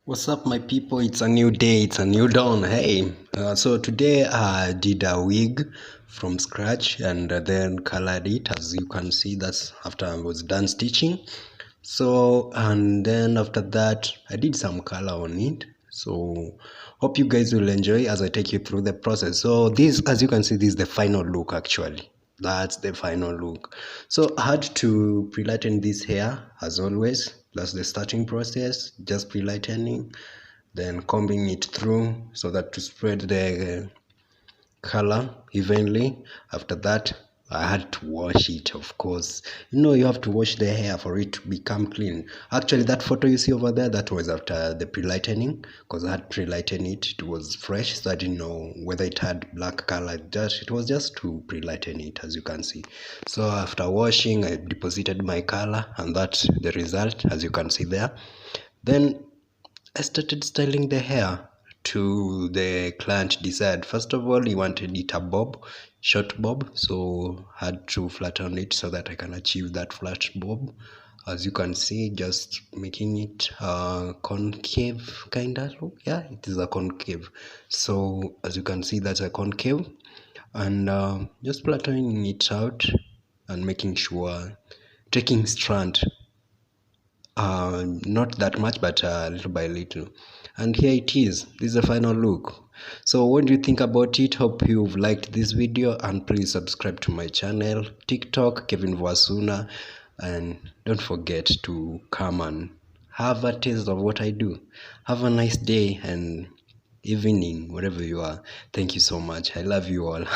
What's up, my people? It's a new day, it's a new dawn. Hey, so today I did a wig from scratch and then colored it. As you can see, that's after I was done stitching. So, and then after that, I did some color on it. So, hope you guys will enjoy as I take you through the process. So, this, as you can see, this is the final look actually. That's the final look. So I had to pre-lighten this hair as always. That's the starting process, just pre-lightening, then combing it through so that to spread the color evenly. After that, I had to wash it, of course. You have to wash the hair for it to become clean. Actually, that photo you see over there, that was after the pre-lightening, because I had pre-lightened it. It was fresh, so I didn't know whether it had black color. It was just to pre-lighten it, as you can see. So after washing, I deposited my color, and that's the result, as you can see there. Then I started styling the hair to the client desired. First of all, he wanted it a bob, short bob, so had to flatten it so that I can achieve that flat bob. As you can see, just making it concave kind of look. Yeah, it is a concave. So as you can see, that's a concave, and just flattening it out and making sure taking strand, not that much, but little by little. And here it is. This is the final look. So what do you think about it? Hope you've liked this video, and please subscribe to my channel, TikTok, Kevinvoasuna, and don't forget to come and have a taste of what I do. Have a nice day and evening, wherever you are. Thank you so much. I love you all.